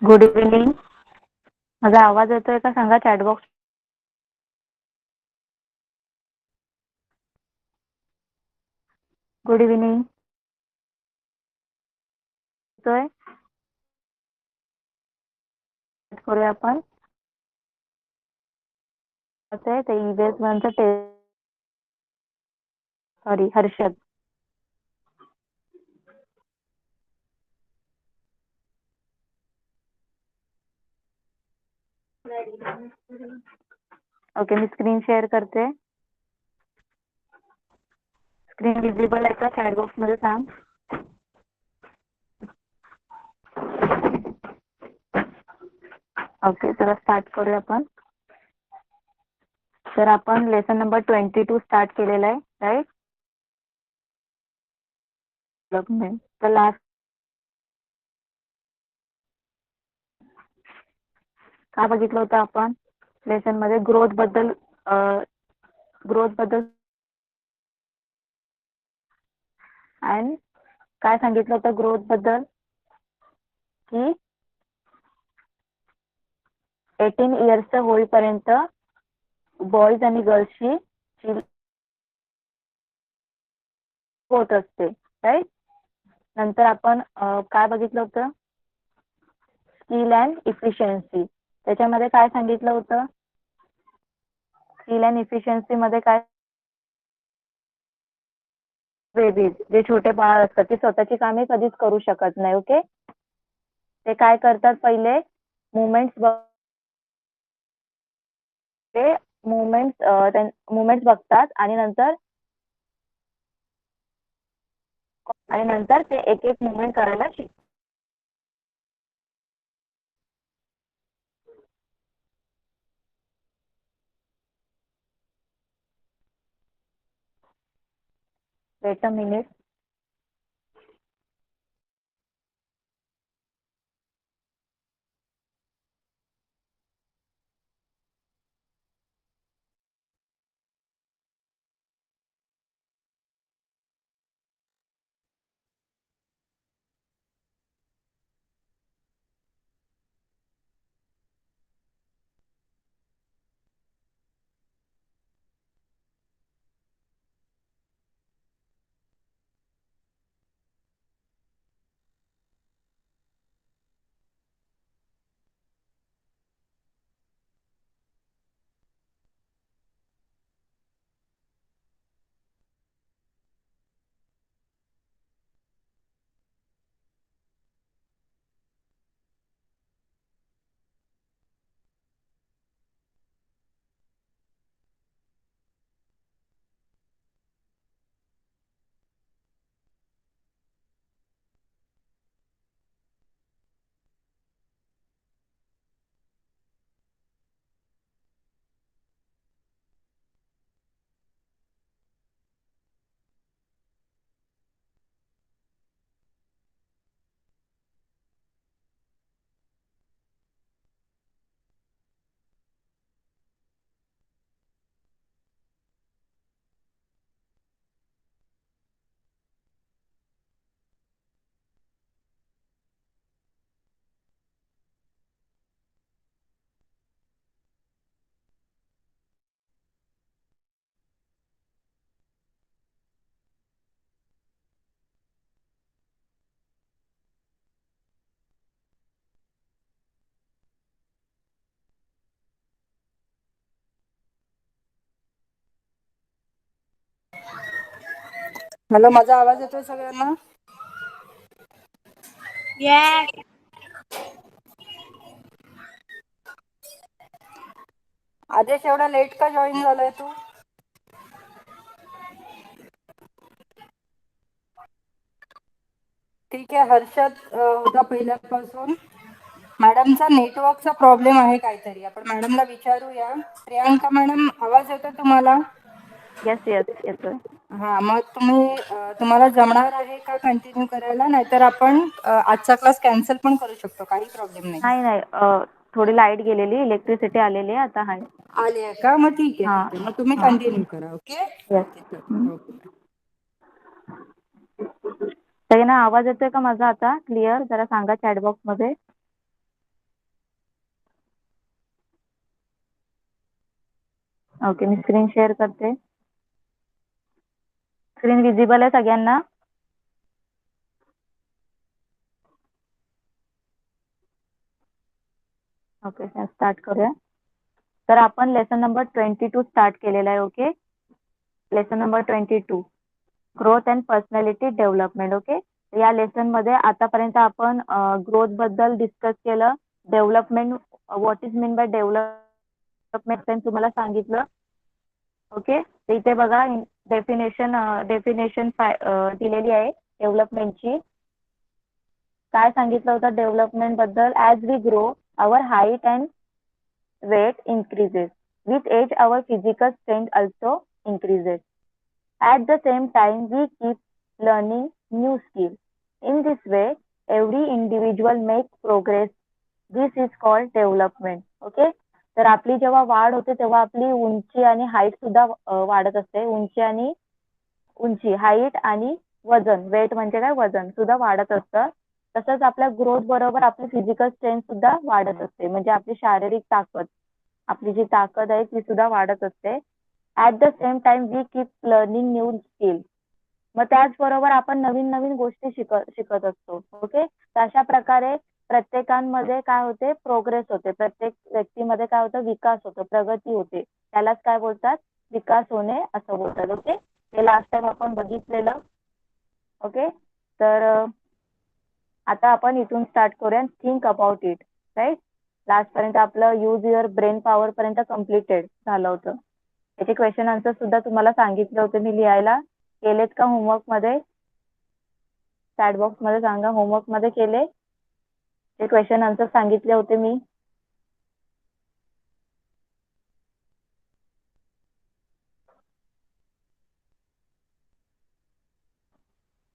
Good evening. माझा आवाज येतोय का सांगा चॅटबॉक्स. Good evening. येतोय. करूया आपण. कसं आहे ते EVS 1चं टेस्ट. सॉरी हर्षद. ओके, मी स्क्रीन शेअर करते. स्क्रीन विजिबल आहे का चॅटबॉक्स मध्ये सांग. ओके, चला स्टार्ट करूया आपण. तर आपण लेसन नंबर 22 स्टार्ट केलेला आहे, राईट. तर लास्ट काय बघितलं होतं आपण लेसन मध्ये ग्रोथ बद्दल अँड काय सांगितलं होतं ग्रोथ बद्दल की 18 इयर्सचं होईपर्यंत बॉईज आणि गर्ल्सची होत असते, राईट. नंतर आपण काय बघितलं होतं स्किल अँड इफिशियन्सी. त्याच्यामध्ये काय सांगितलं होतं स्किल अँड इफिशियन्सी मध्ये काय बेबीज जे छोटे बाळ असतात ते स्वतःची कामे कधीच करू शकत नाही. ओके, ते काय करतात पहिले मुवमेंट्स मुवमेंट्स बघतात आणि नंतर ते एक एक मुवमेंट करायला शिकतात. Weight a minute. हॅलो, माझा आवाज येतोय सगळ्यांना? येस. आदेश, एवढा लेट का जॉईन झालाय तू? ठीक आहे हर्षद होता पहिल्यापासून. मॅडमचा नेटवर्कचा प्रॉब्लेम आहे काहीतरी, आपण मॅडमला विचारूया. प्रियांका मॅडम, आवाज येतोय तुम्हाला? येस येस येतोय. हा, मग तुम्हाला जमणार आहे का कंटिन्यू करायला? नाहीतर आपण आजचा क्लास कॅन्सल पण करू शकतो, काही प्रॉब्लेम नाही. नाही थोडी लाईट गेलेली, इलेक्ट्रिसिटी आलेली आहे, आता आहे. आले आहे का? मग ठीक आहे हा ठीक आहे, मग तुम्ही हा कंटिन्यू करा. Okay yes. ओके. सगळ्यांना आवाज येतोय का माझा आता क्लिअर? जरा सांगा चॅटबॉक्स मध्ये. ओके, मी स्क्रीन शेअर करते. स्क्रीन विजिबल आहे सगळ्यांना? ओके, स्टार्ट करूया. तर आपण लेसन नंबर 22 स्टार्ट केलेला आहे. Okay, lesson number 22, growth and personality development. Okay, या लेसन मध्ये आतापर्यंत आपण ग्रोथ बद्दल डिस्कस केलं. Development, what is mean bye development तुम्हाला सांगितलं. ओके, तर इथे बघा डेफिनेशन दिलेली आहे डेव्हलपमेंटची. काय सांगितलं होतं डेव्हलपमेंट बद्दल? As we grow our height and weight increases. With age, our physical strength also increases. At the same time, we keep learning new skills. In this way, every individual makes progress. This is called development. Okay? तर आपली जेव्हा वाढ होते तेव्हा आपली उंची आणि height सुद्धा वाढत असते. उंची, हाईट आणि वजन, वेट म्हणजे काय, वजन सुद्धा वाढत असतं. तसंच आपल्या ग्रोथ बरोबर आपली फिजिकल स्ट्रेंथ सुद्धा वाढत असते. म्हणजे आपली शारीरिक ताकद, आपली जी ताकद आहे ती सुद्धा वाढत असते. At the same time we keep learning new skill. मग त्याचबरोबर आपण नवीन नवीन गोष्टी शिकत असतो. ओके, तर अशा प्रकारे प्रत्येकांमध्ये काय होते, प्रोग्रेस होते. प्रत्येक व्यक्तीमध्ये काय होतं, विकास होतो, प्रगती होते. त्यालाच काय बोलतात, विकास होणे असं बोलतात. ओके, ते लास्ट टाइम आपण बघितलेलं. ओके, तर आता आपण इथून स्टार्ट करूया. Think about it. Right, last पर्यंत आपलं यूज युअर ब्रेन पॉवर पर्यंत कम्प्लिटेड झालं होतं. त्याचे क्वेश्चन आन्सर सुद्धा तुम्हाला सांगितले होते मी लिहायला. केलेत का होमवर्क मध्ये? चॅट बॉक्स मध्ये सांगा, होमवर्क मध्ये केले? ते क्वेश्चन आन्सर सांगितले होते मी.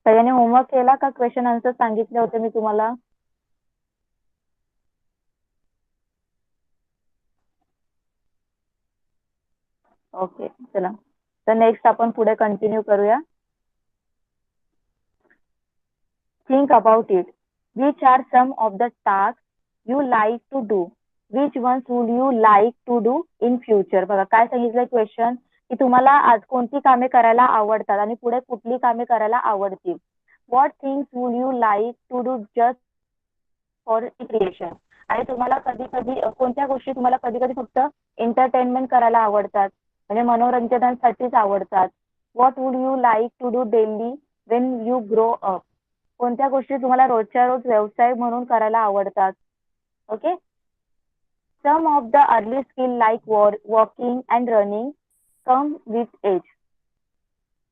सगळ्यांनी होमवर्क केला का? क्वेश्चन आन्सर सांगितले होते मी तुम्हाला. ओके, चला, तर नेक्स्ट आपण पुढे कंटिन्यू करूया. Think about it. Which are some of the task you like to do? Which ones would you like to do in future? बघा काय सांगितलंय क्वेश्चन, की तुम्हाला आज कोणती कामे करायला आवडतात आणि पुढे कुठली कामे करायला आवडतील. What things would you like to do just for recreation? आणि तुम्हाला कधी कधी कोणत्या गोष्टी तुम्हाला कधी कधी फक्त एंटरटेनमेंट करायला आवडतात, म्हणजे मनोरंजनासाठीच आवडतात. What would you like to do daily when you grow up? कोणत्या गोष्टी तुम्हाला रोजच्या रोज व्यवसाय म्हणून करायला आवडतात. Okay, some of the early skill like walking and running come with age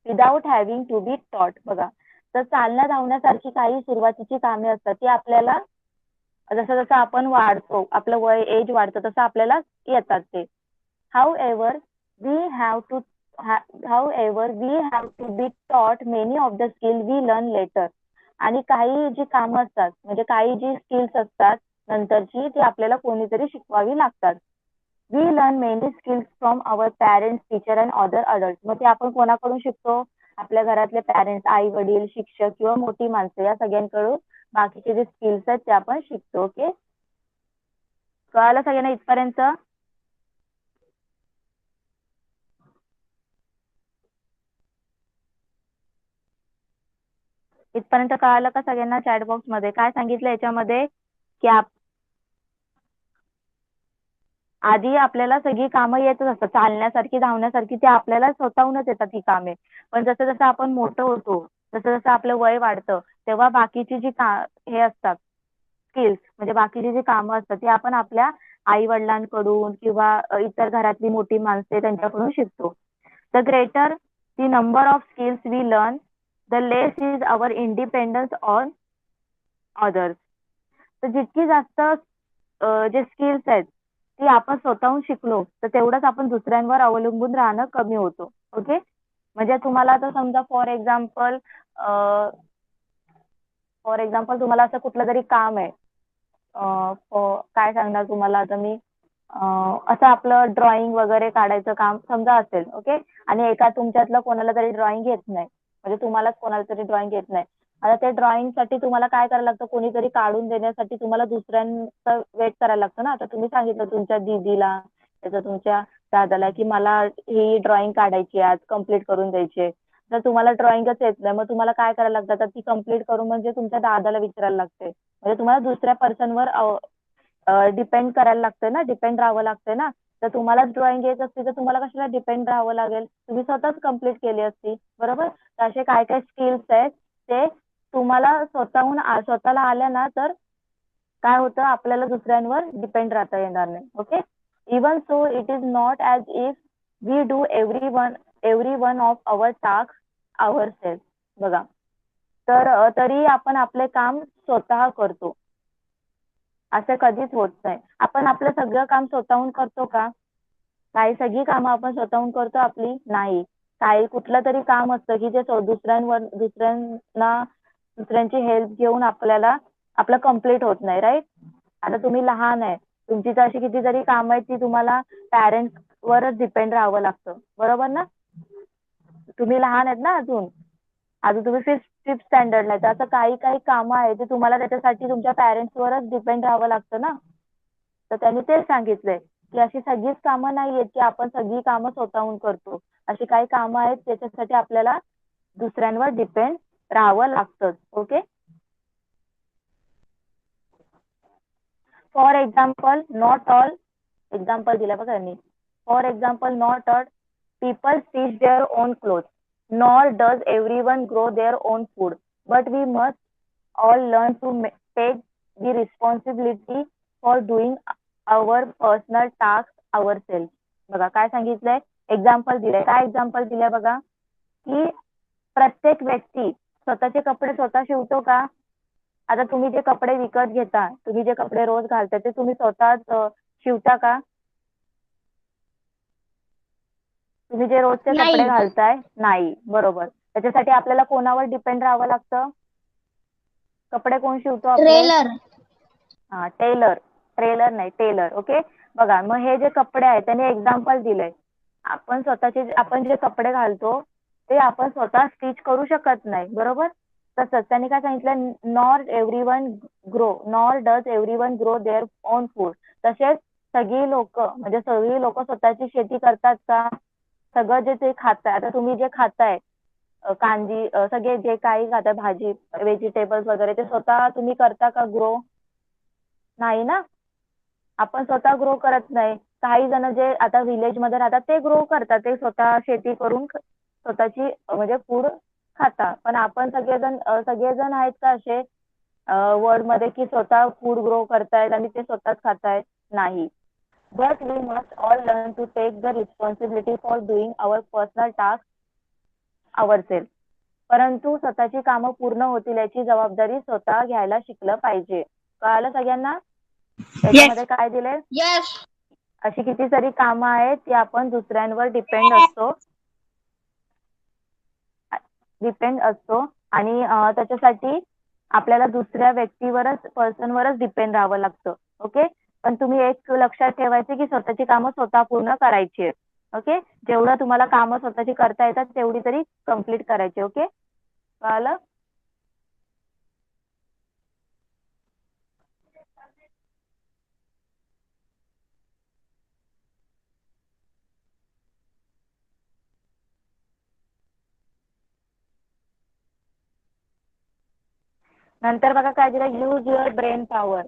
without having to be taught. बघा, तर चालण्या धावण्यासारखी काही सुरुवातीची कामे असतात ती आपल्याला जसं जसं आपण वाढतो, आपलं वय एज वाढतं तसं आपल्याला येतात ते. However, we have to however we have to be taught many of the skill we learn later. आणि काही जी कामं असतात, म्हणजे काही जी स्किल्स असतात नंतरची, ती आपल्याला कोणीतरी शिकवावी लागतात. We learn many skills from our parents, teacher and other adult. मग ते आपण कोणाकडून शिकतो? आपल्या घरातले पॅरेंट्स, आई वडील, शिक्षक किंवा मोठी माणसं, या सगळ्यांकडून बाकीचे जे स्किल्स आहेत ते आपण शिकतो. ओके, कळालं सगळ्यांना इथपर्यंत? इथपर्यंत कळालं का सगळ्यांना? चॅटबॉक्स मध्ये काय सांगितलं याच्यामध्ये, की आधी आपल्याला सगळी कामं येतच असतात, चालण्यासारखी, धावण्यासारखी, ती आपल्याला स्वतःहूनच येतात ही कामे. पण जसं जसं आपण मोठं होतो, जसं जसं आपलं वय वाढतं, तेव्हा बाकीची जी हे असतात स्किल्स, म्हणजे बाकीची जी कामं असतात ती आपण आपल्या आई वडिलांकडून किंवा इतर घरातली मोठी माणसे त्यांच्याकडून शिकतो. The greater the number of skills we learn, the less is our independence on others. तर जितकी जास्त जे स्किल्स आहेत ती आपण स्वतःहून शिकलो तर तेवढंच आपण दुसऱ्यांवर अवलंबून राहणं कमी होतो. ओके, म्हणजे तुम्हाला आता समजा फॉर एक्झाम्पल तुम्हाला असं कुठलं तरी काम आहे, काय सांगणार तुम्हाला आता मी, असं आपलं ड्रॉइंग वगैरे काढायचं काम समजा असेल. ओके, आणि एका तुमच्यातलं कोणाला तरी ड्रॉइंग येत नाही, म्हणजे तुम्हालाच कोणाला तरी ड्रॉइंग येत नाही. आता ते ड्रॉइंग साठी तुम्हाला काय करायला लागतं, कोणीतरी काढून देण्यासाठी तुम्हाला दुसऱ्यांचा वेट करायला लागतं ना. आता तुम्ही सांगितलं तुमच्या दीदीला त्याचं तुमच्या दादाला की मला ही ड्रॉइंग काढायची आज कम्प्लीट करून द्यायची. जर तुम्हाला ड्रॉइंगच येत नाही मग तुम्हाला काय करायला लागतं तर ती कम्प्लीट करून म्हणजे तुमच्या दादाला विचारायला लागते. म्हणजे तुम्हाला दुसऱ्या पर्सनवर डिपेंड करायला लागतंय ना, डिपेंड राहावं लागतंय ना. तर तुम्हालाच ड्रॉइंग येत असते तर तुम्हाला कशाला डिपेंड राहावं लागेल, तुम्ही स्वतःच कम्प्लीट केली असती. बरोबर. तर असे काय काय स्किल्स आहेत ते तुम्हाला स्वतःहून स्वतःला आल्या ना तर काय होतं आपल्याला दुसऱ्यांवर डिपेंड राहता येणार नाही. Okay. Even so it is not as if we do every one of our task our self. बघा. तर तरी आपण आपले काम स्वतः करतो असं कधीच होत नाही. आपण आपलं सगळं काम स्वतःहून करतो का? काही सगळी कामं आपण स्वतःहून करतो आपली? नाही. काही कुठलं तरी काम असतं की जे दुसऱ्यांची हेल्प घेऊन आपल्याला आपलं कम्प्लीट होत नाही. राईट. आता तुम्ही लहान आहे, तुमची तर अशी कितीतरी कामं आहेत ती तुम्हाला पॅरेंट्स वरच डिपेंड राहावं लागतं. बरोबर ना? तुम्ही लहान आहेत ना अजून. अजून तुम्ही फिफ्थ स्टँडर्डला आहे. तर असं काही काही कामं आहेत ते तुम्हाला त्याच्यासाठी तुमच्या पॅरेंट्सवरच डिपेंड राहावं लागतं ना. तर त्यांनी तेच सांगितलंय की अशी सगळीच कामं नाही आहेत की आपण सगळी कामं स्वतःहून करतो. अशी काही कामं आहेत त्याच्यासाठी आपल्याला दुसऱ्यांवर डिपेंड राहावं लागतंच. Okay. For example not all example दिलं बघा यांनी. For example not all people stitch their own clothes, nor does everyone grow their own food. But we must all learn to take the responsibility for doing our personal tasks ourselves. बघा काय सांगितलंय, example दिलंय. काय example दिलंय बघा की प्रत्येक व्यक्ती स्वतःचे कपडे स्वतः शिवतो का? आता तुम्ही जे कपडे विकत घेता, तुम्ही जे कपडे रोज घालता ते तुम्ही स्वतःच शिवता का? तुम्ही जे रोजचे कपडे नाही. घालताय नाही. बरोबर. त्याच्यासाठी आपल्याला कोणावर डिपेंड राहावं लागतं? कपडे कोण शिवतो आपले? ट्रेलर. हा टेलर. ट्रेलर नाही टेलर. ओके. बघा मग हे जे कपडे आहेत त्याने एक्झाम्पल दिलंय. आपण जे कपडे घालतो ते आपण स्वतः स्टिच करू शकत नाही. बरोबर. तसंच त्यांनी काय सांगितलं, nor does everyone grow their own food. तसेच सगळी लोक स्वतःची शेती करतात का? सगळं जे ते खाताय, आता तुम्ही जे खाताय कांदी सगळे जे काही खाताय भाजी व्हेजिटेबल्स वगैरे ते स्वतः तुम्ही करता का ग्रो? नाही ना. आपण स्वतः ग्रो करत नाही. काही जण जे आता विलेज मध्ये राहतात ते ग्रो करतात, ते स्वतः शेती करून स्वतःची म्हणजे फूड खाता. पण आपण सगळेजण आहेत का असे वर्ल्ड मध्ये की स्वतः फूड ग्रो करतायत आणि ते स्वतःच खातायत? नाही. But we must all learn to take the responsibility for doing our personal tasks ourselves. परंतु स्वतःची कामं पूर्ण होतील याची जबाबदारी स्वतः घ्यायला शिकलं पाहिजे. कळालं सगळ्यांना? त्याच्यामध्ये काय दिलंय? यस. अशी किती सारी कामं आहेत की आपण दुसऱ्यांवर डिपेंड असतो आणि त्याच्यासाठी आपल्याला दुसऱ्या पर्सनवरच डिपेंड राहावं लागतं. ओके. पण तुम्ही एक लक्षात ठेवायचे की स्वतःची कामं स्वतः पूर्ण करायची आहेत. ओके. जेवढं तुम्हाला कामं स्वतःची करता येतात तेवढी तरी कम्प्लीट करायची. ओके. कळालं? नंतर बघा काय दिलं, use your brain power.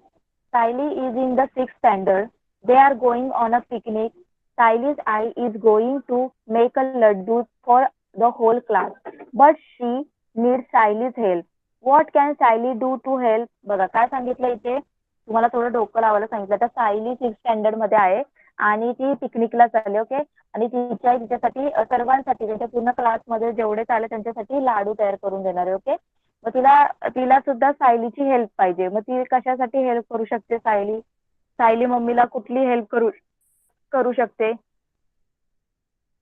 Sayali is in the 6th standard. They are going on a picnic. Saily's eye is going to make a laddu for the whole class, but she needs Saily's help. What can Saily do to help? बघा काय सांगितलं इथे, तुम्हाला थोडं डोकं लावायला सांगितलं. तर सायली 6th स्टँडर्ड मध्ये आहे आणि ती पिकनिकला चालली. ओके. आणि तिच्यासाठी सर्वांसाठी त्यांच्या पूर्ण क्लासमध्ये जेवढे चालले त्यांच्यासाठी लाडू तयार करून देणार आहे. ओके. मग तिला सुद्धा सायलीची हेल्प पाहिजे. मग ती कशासाठी हेल्प करू शकते सायली? सायली मम्मीला कुठली हेल्प करू शकते?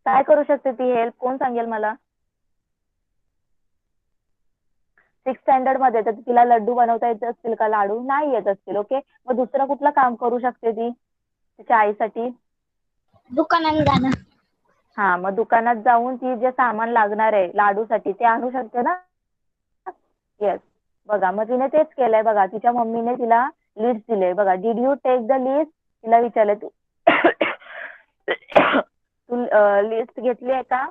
काय करू शकते ती हेल्प? कोण सांगेल मला? 6th स्टँडर्ड मध्ये तर तिला लड्डू बनवता येत असतील का? लाडू नाही येत असतील. ओके. मग दुसरं कुठलं काम करू शकते ती तिच्या आईसाठी? दुकानात जाणं. हा मग दुकानात जाऊन ती जे सामान लागणार आहे लाडूसाठी ते आणू शकते ना. येस. बघा मग तिने तेच केलंय. बघा तिच्या मम्मीने तिला लिस्ट दिले. बघा did you take the list? तिला विचारलं तू तू लिस्ट घेतली आहे का?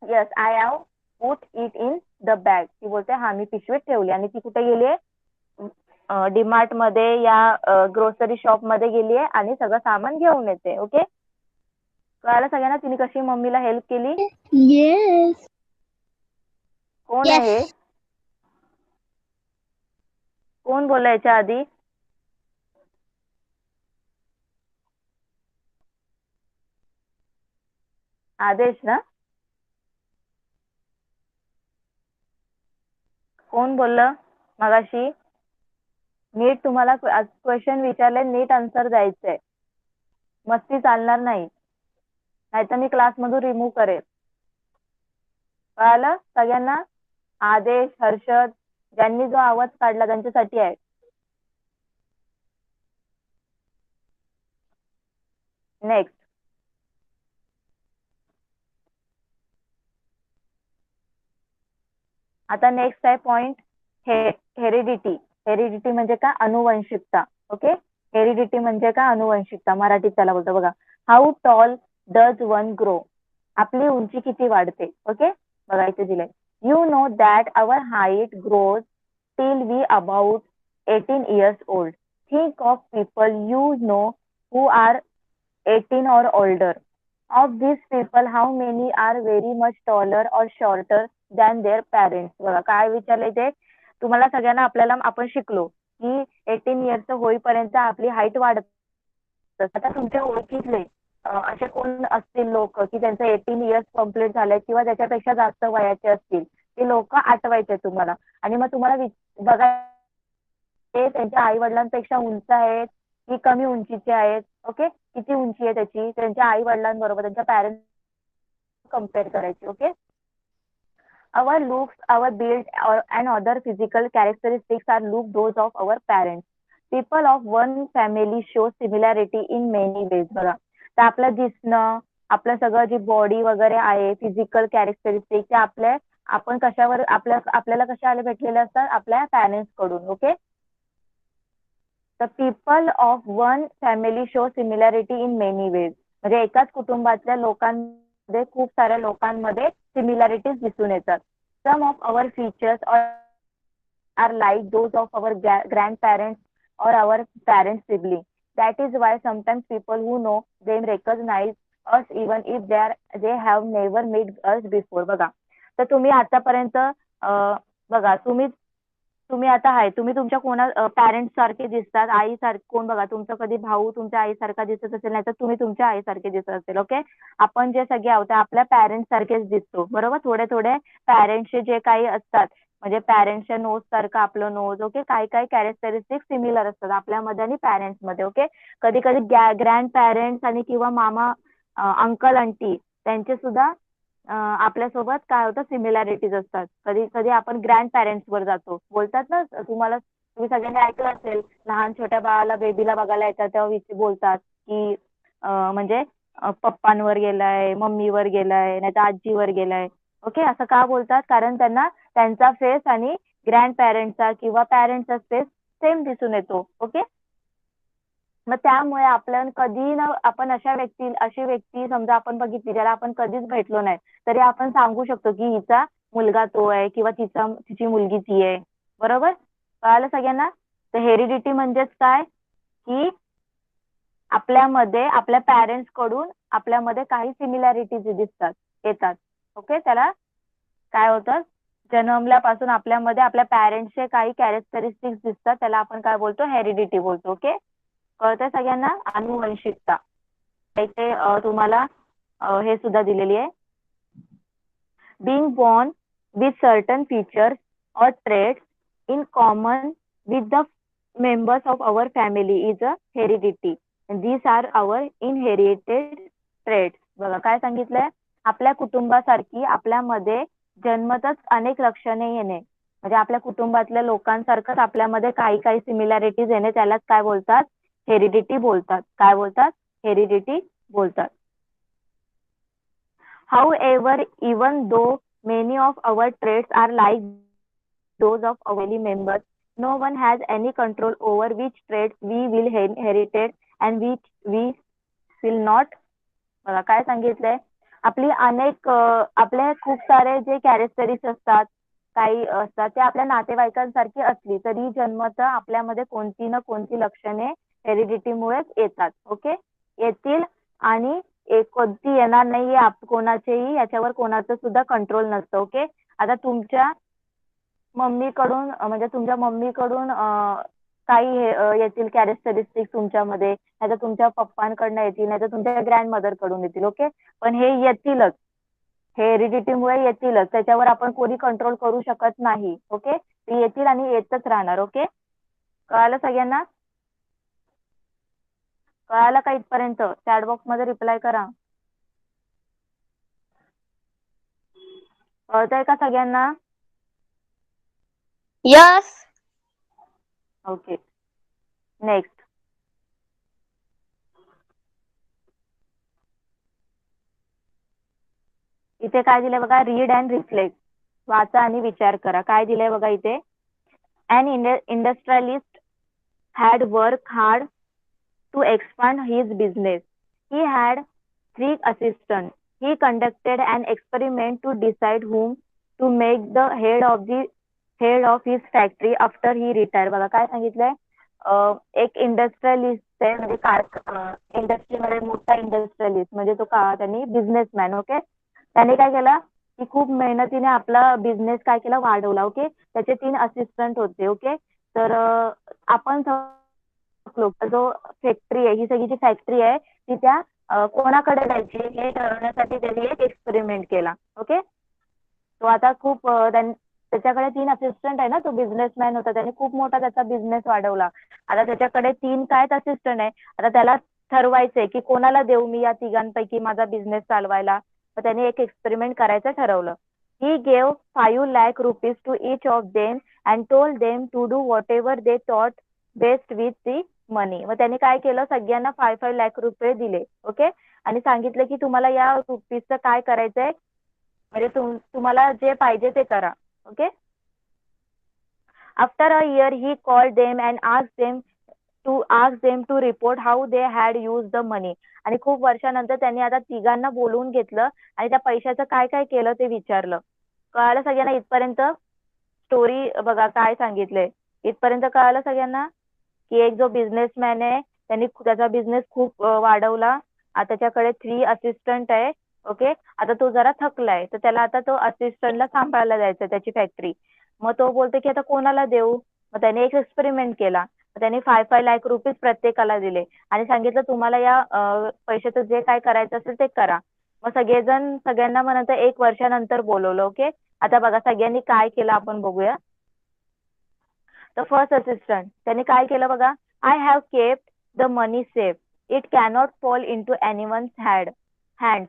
Yes, I have put it in the bag. ती बोलते हा मी पिशवीत ठेवली. आणि ती कुठे गेली आहे? डीमार्ट मध्ये या ग्रोसरी शॉप मध्ये गेली आहे आणि सगळं सामान घेऊन येते. ओके, कळालं सगळ्यांना तिने कशी मम्मीला हेल्प केली? येस. कोण आहे? कोण बोलला याच्या आधी? आदेश ना? कोण बोललं मगाशी? नीट तुम्हाला क्वेश्चन विचारले, नीट आन्सर द्यायचंय. मस्ती चालणार नाही, नाहीतर मी क्लासमधून रिमूव्ह करेल. कळालं सगळ्यांना? आदेश, हर्षद, ज्यांनी जो आवाज काढला त्यांच्यासाठी आहे. नेक्स्ट, आता नेक्स्ट आहे पॉइंट हेरिडिटी. हेरिडिटी म्हणजे काय? अनुवंशिकता. ओके, हेरिडिटी म्हणजे काय? अनुवंशिकता. मराठीत त्याला बोलतो बघा. How tall does one grow? आपली उंची किती वाढते? ओके, बघा इथे दिलंय. You know that our height grows till we about 18 years old. Think of people you know who are 18 or older. Of these people, how many are very much taller or shorter than their parents? बघा काय विचारलंय ते तुम्हाला सगळ्यांना. आपण शिकलो की 18 years होईपर्यंत आपली हाईट वाढत. आता तुमच्या ओळखीतले असे कोण असतील लोक की त्यांचं 18 इयर्स कम्प्लीट झालंय किंवा त्याच्यापेक्षा जास्त वयाचे असतील, ते लोक आठवायचे तुम्हाला. आणि मग तुम्हाला बघा ते त्यांच्या आई वडिलांपेक्षा उंच आहेत की कमी उंचीचे आहेत. ओके, किती उंची आहे त्याची, त्यांच्या आई वडिलांबरोबर त्यांच्या पॅरेंट्स कम्पेअर करायची. Okay, our looks, our build, and other physical characteristics are look those of our parents. People of one family show similarity in many ways. बघा, तर आपलं दिसणं, आपलं सगळं जी बॉडी वगैरे आहे, फिजिकल कॅरेक्टरिस्टिक, ते आपण कशावर आपल्याला कशा आले भेटलेले असतात? आपल्या पॅरेंट्स कडून. Okay, the people of one family show similarity in many ways. म्हणजे एकाच कुटुंबातल्या लोकांमध्ये खूप साऱ्या लोकांमध्ये सिमिलॅरिटीज दिसून येतात. Some of our features are like those of our grandparents or our parents' sibling. That is why sometimes people who know them recognize us even if they have never met us before. बघा, तर तुम्ही आतापर्यंत बघा तुम्ही आता आहे, तुम्ही तुमच्या कोणा पॅरेंट्स सारखे दिसतात, आई सारखे. कोण बघा तुमचा कधी भाऊ तुमच्या आईसारखा दिसत असेल, नाही तर तुम्ही तुमच्या आईसारखे दिसत असेल. ओके, आपण जे सगळे आहोत आपल्या पॅरेंट्स सारखेच दिसतो. बरोबर, थोडे थोडे पॅरेंट्सचे जे काही असतात, म्हणजे पॅरेंट्सच्या नोज सारखं आपलं नोज. ओके, काही काही कॅरेक्टरिस्टिक सिमिलर असतात आपल्यामध्ये आणि पॅरेंट्स मध्ये. ओके, कधी कधी ग्रँड पॅरेंट्स आणि किंवा मामा अंकल आंटी त्यांचे सुद्धा आपल्यासोबत काय होतं? सिमिलॅरिटीज असतात. कधी कधी आपण ग्रँड पॅरेंट्स वर जातो, बोलतात ना तुम्ही सगळ्यांनी ऐकलं असेल, लहान छोट्या बाळाला बेबीला बघायला येतात तेव्हा बोलतात की म्हणजे पप्पांवर गेलाय, मम्मीवर गेलाय, नाही तर आजीवर गेलाय. ओके, असं का बोलतात? कारण त्यांना त्यांचा फेस आणि ग्रँड पॅरेंटचा किंवा पॅरेंटचा फेस सेम दिसून येतो. ओके, मग त्यामुळे आपण कधी ना आपण अशी व्यक्ती समजा आपण बघितली ज्याला आपण कधीच भेटलो नाही, तरी आपण सांगू शकतो की हिचा मुलगा तो आहे किंवा तिची मुलगी ती आहे. बरोबर, कळालं सगळ्यांना? तर हेरिडिटी म्हणजेच काय की आपल्यामध्ये आपल्या पॅरेंट्स कडून आपल्यामध्ये काही सिमिलॅरिटीज येतात. ओके, त्याला काय होतं? जन्मल्यापासून आपल्यामध्ये आपल्या पॅरेंट्सचे काही कॅरेक्टरिस्टिक्स दिसतात, त्याला आपण काय बोलतो? हेरिडिटी बोलतो. ओके, कळतंय सगळ्यांना? अनुवंशिकता. इथे तुम्हाला हे सुद्धा दिलेली आहे. being born with certain features or traits in common with the members of our family is a heredity. And these are our inherited traits. बघा काय सांगितलंय? आपल्या कुटुंबासारखी आपल्यामध्ये जन्मतच अनेक लक्षणे येणे, म्हणजे आपल्या कुटुंबातल्या लोकांसारखंच आपल्यामध्ये काही काही सिमिलॅरिटीज येणे, त्यालाच काय बोलतात? हेरिडिटी बोलतात. काय बोलतात? हेरिडिटी बोलतात. However, even though many of our traits are like those of our family members, no one has any control over which traits we will inherit and which we will not. बघा काय सांगितलंय, आपली अनेक आपले खूप सारे जे कॅरेक्टरिस्टिक्स असतात, काही असतात ते आपल्या नातेवाईकांसारखी असली तरी जन्मतः आपल्यामध्ये कोणती ना कोणती लक्षणे हेरिडिटीमुळेच येतात. ओके, येतील आणि एक कोणती येणार नाही कोणाचेही याच्यावर कोणाचं सुद्धा कंट्रोल नसतं. ओके, आता तुमच्या मम्मीकडून म्हणजे तुमच्या मम्मीकडून काही येतील कॅरेक्टरिस्टिक्स तुमच्यामध्ये, नाही तर तुमच्या पप्पांकडनं येतील, नाही तर तुमच्या ग्रँड कडून येतील. ओके, पण हे येतीलच, हे हेरिडिटीमुळे येतीलच, त्याच्यावर आपण कोणी कंट्रोल करू शकत नाही. ओके, ते येतील आणि येतच राहणार. ओके, कळालं सगळ्यांना? कळालं का इथपर्यंत? चॅट बॉक्स मध्ये रिप्लाय करा. कळतंय का सगळ्यांना? यस. Okay, next. इथे काय दिलंय बघा, रीड अँड रिफ्लेक्ट, वाचा आणि विचार करा. काय दिलंय बघा इथे, अन industrialist had worked hard to expand his business. He had 3 assistants. He conducted an experiment to decide whom to make the head of his factory after he retired. बघा काय सांगितलंय, एक इंडस्ट्रियलिस्ट आहे, म्हणजे इंडस्ट्रीमध्ये मोठा इंडस्ट्रियलिस्ट, म्हणजे तो का त्यांनी बिझनेसमॅन. ओके, त्याने काय केलं की खूप मेहनतीने आपला बिझनेस काय केला, वाढवला. ओके, त्याचे 3 असिस्टंट होते. ओके, तर आपण जो फॅक्टरी आहे, ही सगळी जी फॅक्टरी आहे ती त्या कोणाकडे द्यायची हे ठरवण्यासाठी त्यांनी एक एक्सपेरिमेंट केला. ओके, तो आता खूप त्याच्याकडे 3 असिस्टंट आहे ना, तो बिझनेसमॅन होता, त्याने खूप मोठा त्याचा बिझनेस वाढवला. आता त्याच्याकडे 3 काय असिस्टंट आहे, आता त्याला ठरवायचंय की कोणाला देऊ मी या तिघांपैकी माझा बिझनेस चालवायला. तर त्याने एक एक्सपेरिमेंट करायचं ठरवलं. He gave 5 lakh rupees to each of them and told them to do whatever they thought best with the money. मग त्यांनी काय केलं, सगळ्यांना 5 लाख रुपये दिले. ओके, आणि सांगितलं की तुम्हाला या रुपीजचं काय करायचंय, म्हणजे तुम्हाला जे पाहिजे ते करा. Okay, after a year he called them and asked them to report how they had used the money. आणि खूप वर्षानंतर त्यांनी आता तिघांना बोलवून घेतलं आणि त्या पैशाचं काय काय केलं ते विचारलं. कळालं सगळ्यांना इथपर्यंत? स्टोरी बघा काय सांगितलंय, इथपर्यंत कळालं सगळ्यांना की एक जो बिझनेसमॅन आहे त्यांनी त्याचा बिझनेस खूप वाढवला. आता त्याच्याकडे 3 असिस्टंट आहे. ओके, आता तो जरा थकलाय, तर त्याला आता तो असिस्टंटला सांभाळायला द्यायचं त्याची फॅक्टरी. मग तो बोलते की आता कोणाला देऊ, मग त्याने एक एक्सपेरिमेंट केला. त्याने 5 लाख रुपीज प्रत्येकाला दिले आणि सांगितलं तुम्हाला या पैशाचं जे काय करायचं असेल ते करा. मग सगळेजण सगळ्यांना म्हणत 1 वर्षानंतर बोलवलं. ओके, आता बघा सगळ्यांनी काय केलं आपण बघूया. द फर्स्ट असिस्टंट त्यांनी काय केलं बघा, I have kept the money safe, it cannot fall into anyone's hand,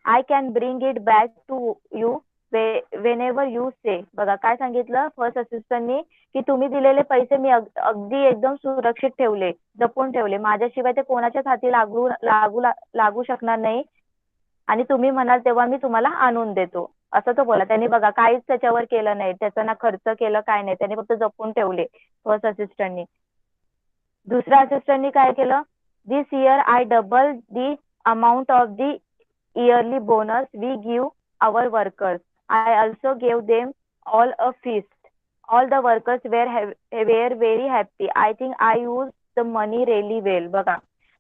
I can bring it back to you whenever you say. बघा काय सांगितलं फर्स्ट असिस्टंटनी की तुम्ही दिलेले पैसे मी अगदी एकदम सुरक्षित ठेवले, जपून ठेवले, माझ्याशिवाय ते कोणाच्याच हाती लागू शकणार नाही आणि तुम्ही म्हणाल तेव्हा मी तुम्हाला आणून देतो, असं तो बोला. त्यांनी बघा काहीच त्याच्यावर केलं नाही, त्याचा ना खर्च केलं काय नाही, त्यांनी फक्त जपून ठेवले फर्स्ट असिस्टंटनी. दुसऱ्या असिस्टंटनी काय केलं, this year I double the amount of the yearly bonus we give our workers, I also gave them all a feast. All the workers were very happy. I think I used the money really well. बघा,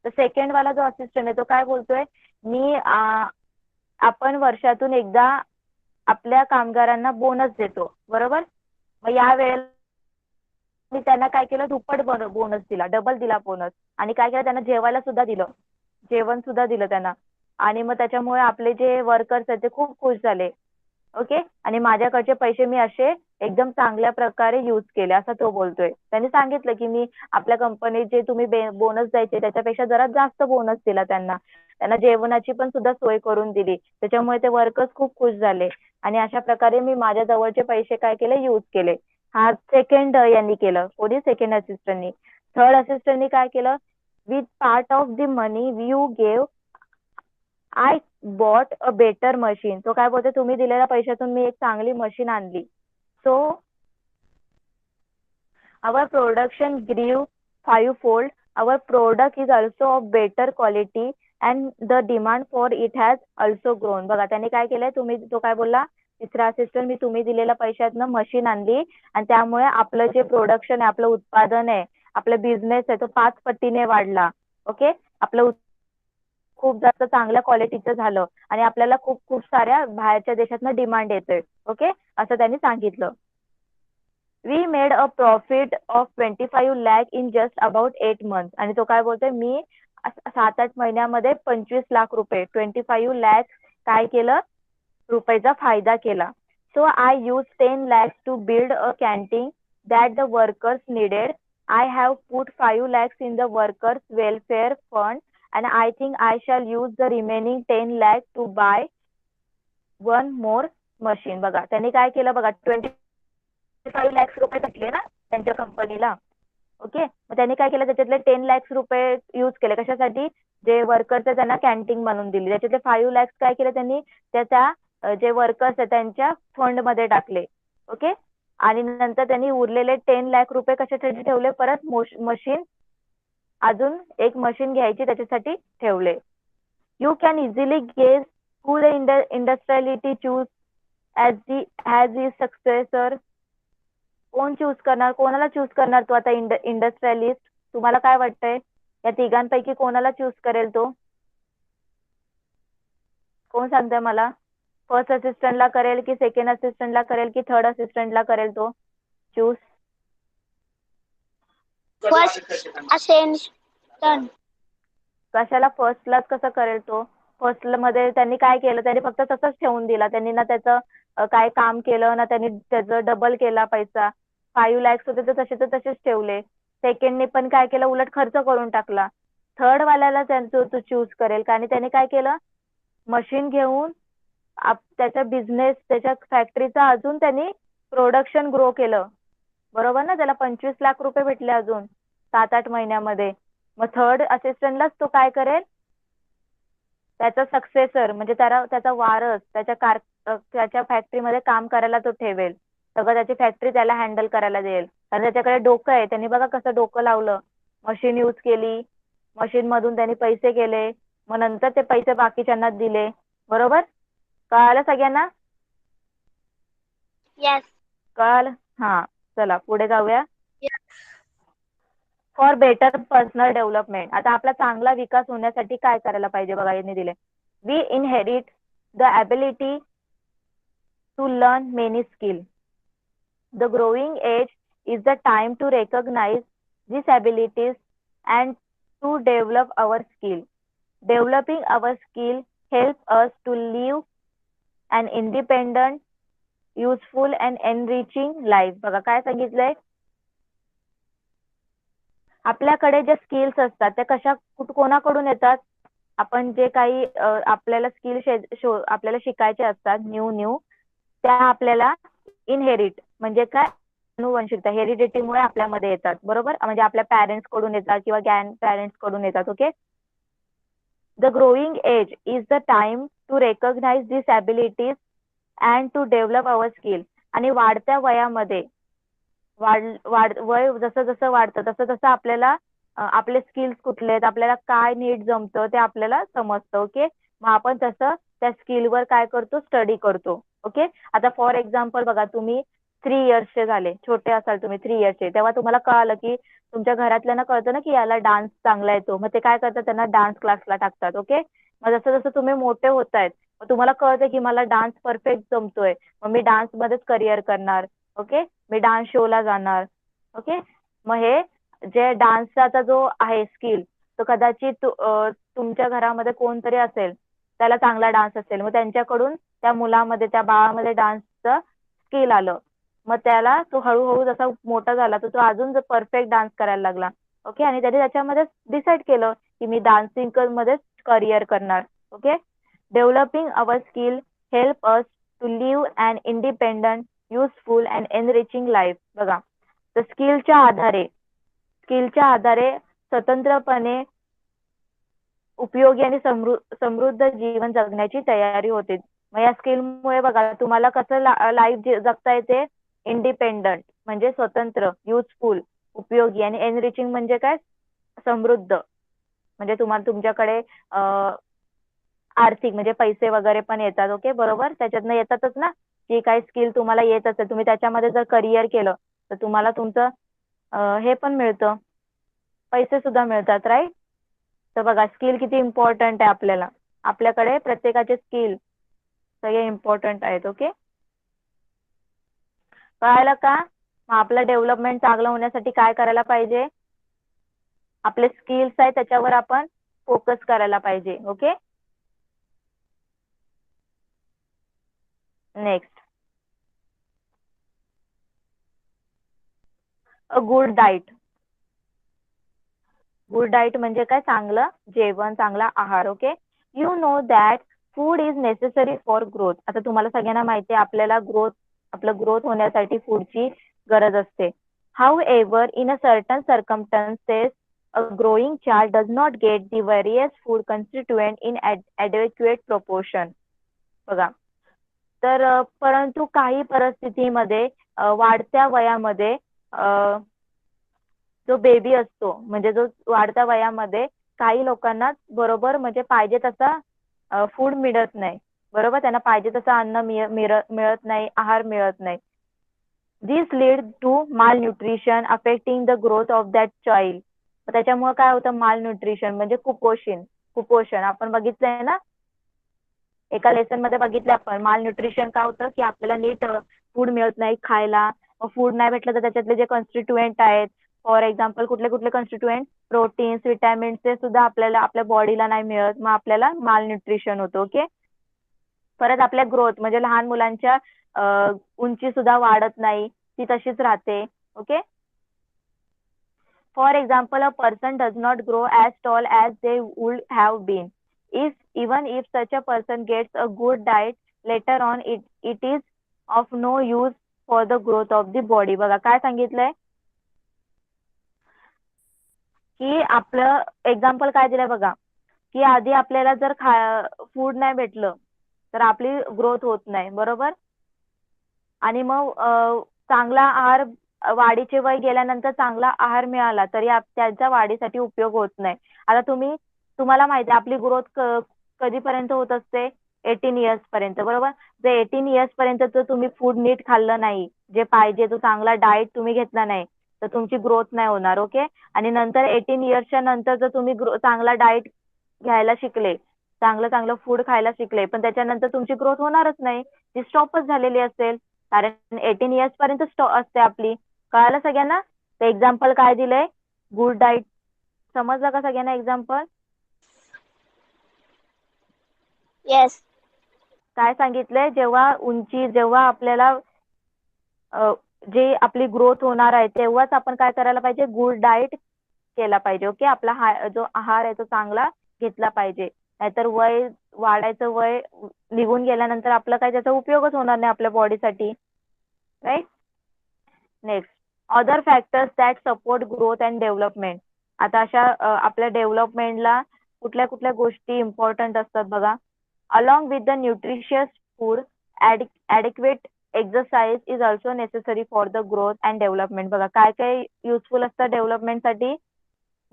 तर second वाला जो assistant आहे तो काय बोलतोय, मी आपण वर्षातून एकदा आपल्या कामगारांना बोनस देतो, बरोबर. मग या वेळेला मी त्यांना काय केलं, दुप्पट बोनस दिला, डबल दिला बोनस. आणि काय केलं, त्यांना जेवायला सुद्धा दिलं, जेवण सुद्धा दिलं त्यांना. आणि मग त्याच्यामुळे आपले जे वर्कर्स आहेत ते खूप खुश झाले. ओके, आणि माझ्याकडचे पैसे मी असे एकदम चांगल्या प्रकारे यूज केले, असं तो बोलतोय. त्यांनी सांगितलं की मी आपल्या कंपनीत जे तुम्ही बोनस द्यायचे त्याच्यापेक्षा जरा जास्त बोनस दिला त्यांना, त्यांना जेवणाची पण सुद्धा सोय करून दिली, त्याच्यामुळे ते वर्कर्स खूप खुश झाले. आणि अशा प्रकारे मी माझ्या जवळचे पैसे काय केले, यूज केले. हा सेकंड यांनी केलं, कोणी, सेकंड असिस्टंटनी. थर्ड असिस्टंटनी काय केलं, with part of the money you gave I bought a better machine. तो काय बोलतो, तुम्ही दिलेल्या पैशातून मी एक चांगली मशीन आणली. So our production grew 5-fold. Our product is also of better quality and the demand for it has also grown. बघा त्यांनी काय केलंय, तो काय बोलला, तिसरा असिस्टंट, मी तुम्ही दिलेल्या पैशातनं मशीन आणली आणि त्यामुळे आपलं जे प्रोडक्शन आहे, आपलं उत्पादन आहे, आपला बिझनेस आहे, तो 5 पटीने वाढला. ओके, आपलं खूप जास्त चांगल्या क्वालिटीचं झालं आणि आपल्याला खूप खूप साऱ्या बाहेरच्या देशातनं डिमांड येते. ओके, असं त्यांनी सांगितलं. We made a profit of 25 lakh in just about 8 months. आणि तो काय बोलतोय, मी 7-8 महिन्यामध्ये 25 लाख रुपये 25 lakhs काय केलं, रुपयाचा फायदा केला. So I use 10 lakhs to build a canteen that the workers needed. I have put 5 lakhs in the workers welfare fund and I think I shall use the remaining 10 lakh to buy one more machine. बघा त्यांनी काय केलं, बघा 25 lakhs रुपये भेटले ना त्यांच्या कंपनीला. ओके, मग त्यांनी काय केलं, त्याच्यातले 10 lakhs रुपये यूज केले कशासाठी, जे वर्कर्स आहे त्यांना कॅन्टीन बनवून दिली. त्याच्यातले 5 lakhs काय केलं त्यांनी, त्याच्या जे वर्कर्स आहे त्यांच्या फंड मध्ये टाकले. ओके, आणि नंतर त्यांनी उरलेले 10 lakh रुपये कशासाठी ठेवले, परत मशीन, अजून एक मशीन घ्यायची त्याच्यासाठी ठेवले. You can easily guess who the industrialist choose as his successor. कोण चूज करणार, कोणाला चूज करणार तो आता इंडस्ट्रियलिस्ट, तुम्हाला काय वाटतंय, या तिघांपैकी कोणाला चूज करेल तो, कोण सांगतंय मला, फर्स्ट असिस्टंटला करेल की सेकंड असिस्टंटला करेल की थर्ड असिस्टंटला करेल तो चूज. First assistant. कशाला फर्स्टलाच कसं करेल तो, फर्स्ट मध्ये त्यांनी काय केलं, त्यांनी फक्त तसंच ठेवून दिला, त्यांनी ना त्याचं काय काम केलं ना, त्यांनी त्याचं डबल केला पैसा. 5 lakhs होते तर तसेच ठेवले. सेकंडने पण काय केलं, उलट खर्च करून टाकला. थर्ड वाल्याला त्यांचं तो चूज करेल, आणि त्याने काय केलं, मशीन घेऊन त्याच्या बिझनेस, त्याच्या फॅक्टरीचा अजून त्यांनी प्रोडक्शन ग्रो केलं. बरोबर ना, त्याला 25 लाख रुपये भेटले अजून 7-8 महिन्यामध्ये. मग थर्ड असिस्टंटलाच तो काय करेल, त्याचा सक्सेसर म्हणजे त्याचा वारस त्याच्या फॅक्टरीमध्ये काम करायला तो ठेवेल. सगळं त्याची फॅक्टरी त्याला हँडल करायला देईल, कारण त्याच्याकडे डोकं आहे. त्यांनी बघा कसं डोकं लावलं, मशीन यूज केली, मशीन मधून त्यांनी पैसे केले, मग नंतर ते पैसे बाकीच्यांना दिले. बरोबर, कळालं सगळ्यांना, यस. कळालं. हा, चला पुढे जाऊया. For better personal development. आता आपला चांगला विकास होण्यासाठी काय करायला पाहिजे, बघा यांनी दिले. We inherit the ability to learn many skill. The growing age is the time to recognise these abilities and to develop our skill. Developing our skill helps us to live an independent, useful and enriching life. बघा काय सांगितलंय, आपल्याकडे जे skills असतात त्या कोणाकडून येतात, आपण जे काही आपल्याला आपल्याला शिकायचे असतात न्यू त्या आपल्याला इनहेरिट म्हणजे काय, अनुवंशिकता, हेरिडिटीमुळे आपल्यामध्ये येतात. बरोबर, म्हणजे आपल्या पॅरेंट्स कडून येतात किंवा ग्रँड पॅरेंट्स कडून येतात. Okay, the growing age is the time to recognise this abilities and to develop our skill. आणि वाढत्या वयामध्ये वय जसं जसं वाढतं तसं तसं आपल्याला आपले स्किल्स कुठले आहेत, आपल्याला काय नीट जमतं ते आपल्याला समजतं. ओके, मग आपण तसं त्या स्किलवर काय करतो, स्टडी करतो. ओके, आता फॉर एक्झाम्पल बघा, तुम्ही 3 इयर्सचे झाले, छोटे असाल तुम्ही 3 इयर्सचे, तेव्हा तुम्हाला कळालं की तुमच्या घरातल्यांना कळतं ना की याला डान्स चांगला येतो, मग ते काय करतात, त्यांना डान्स क्लासला टाकतात. ओके, मग जसं जसं तुम्ही मोठे होतायत मग तुम्हाला कळतं की मला डान्स परफेक्ट जमतोय, मग मी डान्स मध्येच करिअर करणार. ओके, मी डान्स शोला जाणार. ओके, मग हे जे डान्सचा जो आहे स्किल, तो कदाचित तुमच्या घरामध्ये कोणतरी असेल त्याला चांगला डान्स असेल, मग त्यांच्याकडून त्या मुलामध्ये त्या बाळामध्ये डान्सचं स्किल आलं, मग त्याला तो हळूहळू जसा मोठा झाला तो अजून परफेक्ट डान्स करायला लागला. ओके, आणि त्याने त्याच्यामध्ये डिसाईड केलं की मी डान्सिंग मध्येच करिअर करणार. Okay, developing our skill help us to live an independent, useful and enriching life. बघा, तर स्किलच्या आधारे स्वतंत्रपणे उपयोगी आणि समृद्ध जीवन जगण्याची तयारी होते. मग या स्किलमुळे बघा तुम्हाला कसं लाईफ जगता येते, इंडिपेंडंट म्हणजे स्वतंत्र, युजफुल उपयोगी, आणि एनरिचिंग म्हणजे काय, समृद्ध. म्हणजे तुम्हाला तुमच्याकडे आर्थिक म्हणजे पैसे वगैरे पण येतात. ओके, बरोबर, त्याच्यातनं येतातच ना. जी काही स्किल तुम्हाला येत असेल, तुम्ही त्याच्यामध्ये जर करिअर केलं तर तुम्हाला तुमचं हे पण मिळतं, पैसे सुद्धा मिळतात, राईट. तर बघा स्किल किती इम्पॉर्टंट आहे आपल्याला. आपल्याकडे प्रत्येकाचे स्किल सगळे इम्पॉर्टंट आहेत. ओके, कळालं का? मग आपलं डेव्हलपमेंट चांगलं होण्यासाठी काय करायला पाहिजे? आपले स्किल्स आहेत त्याच्यावर आपण फोकस करायला पाहिजे. Okay, next, a good diet. Good diet म्हणजे काय? चांगलं जेवण, चांगला आहार. Okay, you know that food is necessary for growth. आता तुम्हाला सगळ्यांना माहिती आहे आपल्याला आपलं ग्रोथ होण्यासाठी फूडची गरज असते. However in a certain circumstances a growing child does not get the various food constituent in adequate proportion. बघा, तर परंतु काही परिस्थितीमध्ये वाढत्या वयामध्ये जो बेबी असतो म्हणजे जो वाढत्या वयामध्ये काही लोकांना बरोबर म्हणजे पाहिजे तसा फूड मिळत नाही. बरोबर, त्यांना पाहिजे तसं अन्न मिळत नाही, आहार मिळत नाही. दिस लीड टू माल nutrition affecting the growth of that child. त्याच्यामुळे काय होतं? माल न्यूट्रिशन म्हणजे कुपोषण आपण बघितलंय ना, एका लेसन मध्ये बघितलं आपण. माल न्यूट्रिशन काय होतं की आपल्याला नीट फूड मिळत नाही खायला. फूड नाही भेटलं तर त्याच्यातले जे कॉन्स्टिट्युएंट आहेत, फॉर एक्झाम्पल कुठले कुठले कॉन्स्टिट्युएंट, प्रोटीन्स, विटॅमिन्स, ते सुद्धा आपल्याला आपल्या बॉडीला नाही मिळत. मग आपल्याला माल न्यूट्रिशन होतं. ओके, परत आपल्या ग्रोथ म्हणजे लहान मुलांच्या उंची सुद्धा वाढत नाही, ती तशीच राहते. Okay, for example, a person does not grow as tall as they would have been. Even if such a person gets a good diet later on, it is of no use for the growth of the body. बघा काय सांगितलंय की आपलं example काय दिलंय बघा, की आधी आपल्याला जर फूड नाही भेटलं तर आपली ग्रोथ होत नाही. बरोबर, आणि मग चांगला आहार, वाढीचे वय गेल्यानंतर चांगला आहार मिळाला तरी त्यांच्या वाढीसाठी उपयोग होत नाही. आता तुम्हाला माहिती आहे आपली ग्रोथ कधीपर्यंत होत असते? 18 इयर्स पर्यंत. बरोबर, जर 18 इयर्स पर्यंत जर तुम्ही फूड नीट खाल्लं नाही, जे पाहिजे तो चांगला डाएट तुम्ही घेतला नाही, तर तुमची ग्रोथ नाही होणार. ओके, आणि नंतर 18 इयर्सच्या नंतर जर तुम्ही चांगला डाएट घ्यायला शिकले, चांगलं चांगलं फूड खायला शिकले, पण त्याच्यानंतर तुमची ग्रोथ होणारच नाही, ती स्टॉपच झालेली असेल. कारण 18 इयर्स पर्यंत असते आपली. कळालं सगळ्यांना? ते एक्झाम्पल काय दिलंय? Good diet. समजलं का सगळ्यांना एक्झाम्पल? Yes. काय सांगितलंय? जेव्हा आपल्याला जे आपली ग्रोथ होणार आहे तेव्हाच आपण काय करायला पाहिजे? गुड डाईट केला पाहिजे. ओके, आपला जो आहार आहे तो चांगला घेतला पाहिजे. नाहीतर वाढायचं वय निघून गेल्यानंतर आपला काही त्याचा उपयोगच होणार नाही आपल्या बॉडीसाठी. Right, next, other factors that support growth and development. आता अशा आपल्या डेव्हलपमेंटला कुठल्या कुठल्या गोष्टी इम्पॉर्टंट असतात बघा. Along with the nutritious food, adequate exercise is also necessary for the growth and development. बघा काय काय युजफुल असतं डेव्हलपमेंटसाठी?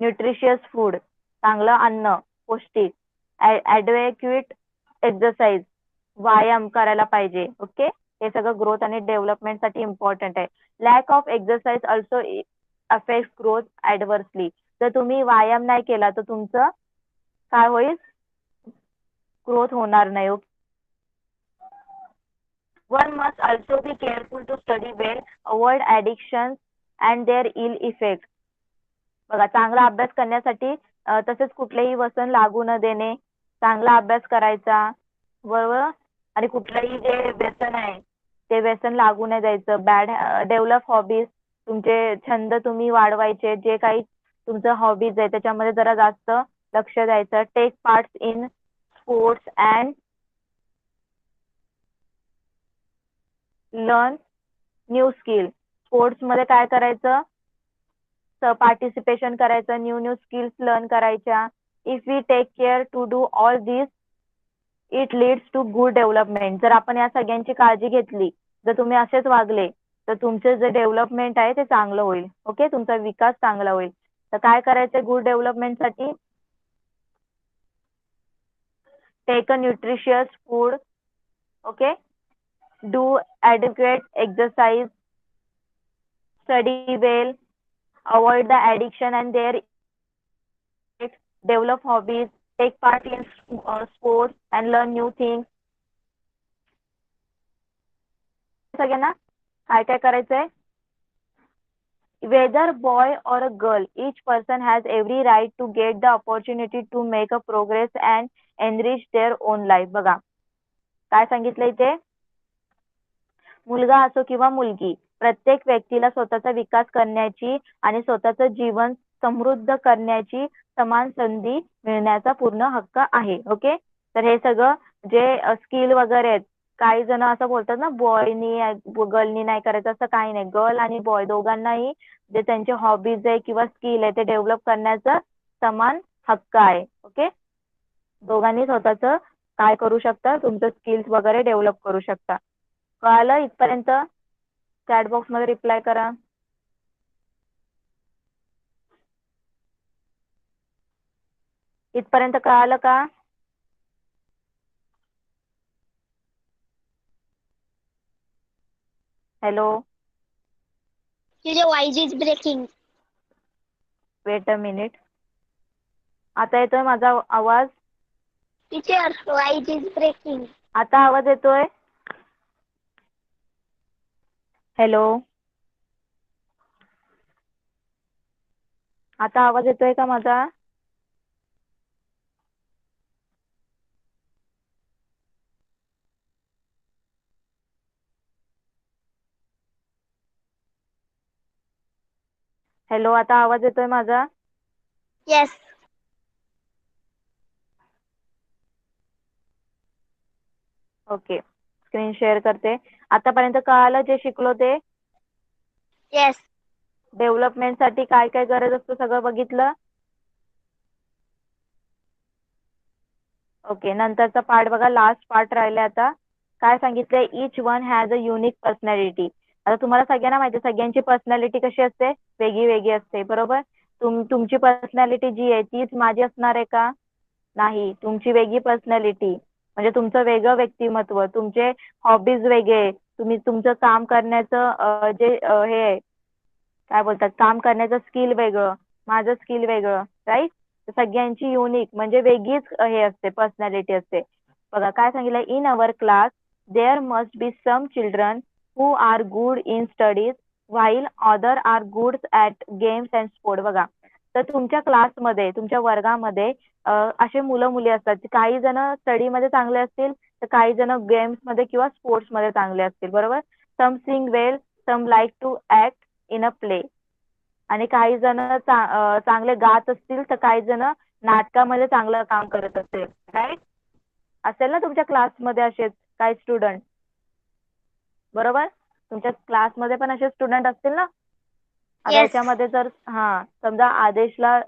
न्यूट्रिशियस फूड, चांगलं अन्न, पौष्टिक. ॲडव्हेक्युएट एक्सरसाइज, व्यायाम करायला पाहिजे. ओके, हे सगळं ग्रोथ आणि डेव्हलपमेंटसाठी इम्पॉर्टंट आहे. Lack of exercise also affect growth adversely. जर तुम्ही व्यायाम नाही केला तर तुमचं काय होईल? ग्रोथ होणार नाही. One must also be careful to study well, avoid addiction and their ill effect. बघा, चांगला अभ्यास करण्यासाठी तसेच कुठलेही व्यसन लागू न देणे, चांगला अभ्यास करायचा. बरोबर, आणि कुठलंही जे व्यसन आहे ते व्यसन लागू नाही द्यायचं. डेव्हलप हॉबीज, तुमचे छंद तुम्ही वाढवायचे. जे काही तुमचं हॉबीज आहे त्याच्यामध्ये जरा जास्त लक्ष द्यायचं. Take part in sports and learn new skill. Sports मध्ये काय करायचं? पार्टिसिपेशन करायचं, न्यू स्किल्स लर्न करायच्या. If we take care to do all this, it leads to good development. जर आपण या सगळ्यांची काळजी घेतली, जर तुम्ही असेच वागले, तर तुमचे जे डेव्हलपमेंट आहे ते चांगलं होईल. ओके, तुमचा विकास चांगला होईल. तर काय करायचं good डेव्हलपमेंटसाठी? take a nutritious food, okay, do adequate exercise, study well, avoid the addiction and their effects, develop hobbies, take part in sports and learn new things. सगळ्यांना काय काय करायचंय? Whether boy or a girl, each person has every right to get the opportunity to make a progress and enrich their own life. बघा काय सांगितलं इथे? मुलगा असो किंवा मुलगी, प्रत्येक व्यक्तीला स्वतःचा विकास करण्याची आणि स्वतःचं जीवन समृद्ध करण्याची समान संधी मिळण्याचा पूर्ण हक्क आहे. ओके, तर हे सगळं जे स्किल वगैरे आहेत, काही जण असं बोलतात ना बॉयनी गर्लनी नाही करायचं, असं काही नाही. गर्ल आणि बॉय दोघांनाही जे त्यांचे हॉबीज आहे किंवा स्किल आहे ते डेव्हलप करण्याचा समान हक्क आहे. ओके, दोघांनी स्वतःचं काय करू शकता, तुमचं स्किल्स वगैरे डेव्हलप करू शकता. कळालं इथपर्यंत? चॅट बॉक्स मध्ये रिप्लाय करा. इथपर्यंत कळालं का? Hello, Your voice is breaking. Weight a minute. आता येतोय माझा आवाज? Teacher, voice is breaking. आता आवाज येतोय? हॅलो, आता आवाज येतोय का माझा? हॅलो, आता आवाज येतोय माझा? Yes. ओके, स्क्रीन शेअर करते. आतापर्यंत कळालं जे शिकलो ते? Yes. डेव्हलपमेंट साठी काय काय गरज असतं सगळं बघितलं? ओके, नंतरचा पार्ट बघा, लास्ट पार्ट राहिला आता. काय सांगितलंय? Each one has a unique personality. आता तुम्हाला सगळ्यांना माहिती आहे सगळ्यांची पर्सनॅलिटी कशी असते? वेगळी वेगळी असते, बरोबर? तुमची पर्सनॅलिटी जी आहे तीच माझी असणार आहे का? नाही, तुमची वेगळी पर्सनॅलिटी म्हणजे तुमचं वेगळं व्यक्तिमत्व, तुमचे हॉबीज वेगळे, तुम्ही तुमचं काम करण्याचं जे हे आहे, काय बोलतात, काम करण्याचं स्किल वेगळं, माझं स्किल वेगळं, राईट? सगळ्यांची युनिक म्हणजे वेगळीच हे असते, पर्सनॅलिटी असते. बघा काय सांगितलं, in our class there must be some children who are good in studies while other are good at games and sport. बघा, तर तुमच्या क्लासमध्ये, तुमच्या वर्गामध्ये असे मुलं मुली असतात, काही जण स्टडीमध्ये चांगले असतील तर काही जण गेम्समध्ये किंवा स्पोर्ट्समध्ये चांगले असतील, बरोबर? Some sing well, some like to act in a play, आणि काही जण चांगले गात असतील तर काही जण नाटकामध्ये चांगलं काम करत असेल, राईट? असेल ना तुमच्या क्लासमध्ये असेच काही स्टुडंट, बरोबर? तुमच्या क्लासमध्ये पण असे स्टुडंट असतील ना? आता Yes. याच्यामध्ये जर समजा आदेशला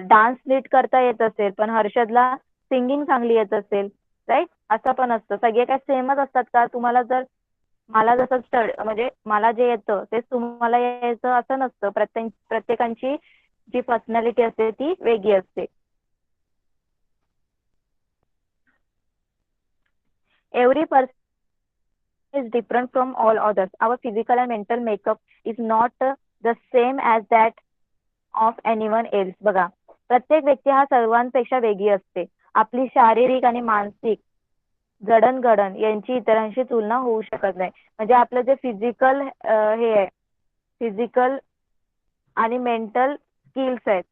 डान्स नीट करता येत असेल पण हर्षदला सिंगिंग चांगली येत असेल, राईट? असं पण असतं. सगळे काय सेमच असतात का? तुम्हाला जर मला जसं म्हणजे मला जे येतं तेच तुम्हाला यायचं असं नसतं. प्रत्येकांची जी पर्सनॅलिटी असते ती वेगळी असते. Every person is different from all others. Our physical and mental makeup is not the same as that of anyone else. बघा, प्रत्येक व्यक्ती हा सर्वांपेक्षा वेगळी असते. आपली शारीरिक आणि मानसिक जडणघडण यांची इतरांशी तुलना होऊ शकत नाही. म्हणजे आपलं जे फिजिकल हे आहे, फिजिकल आणि मेंटल स्किल्स आहेत,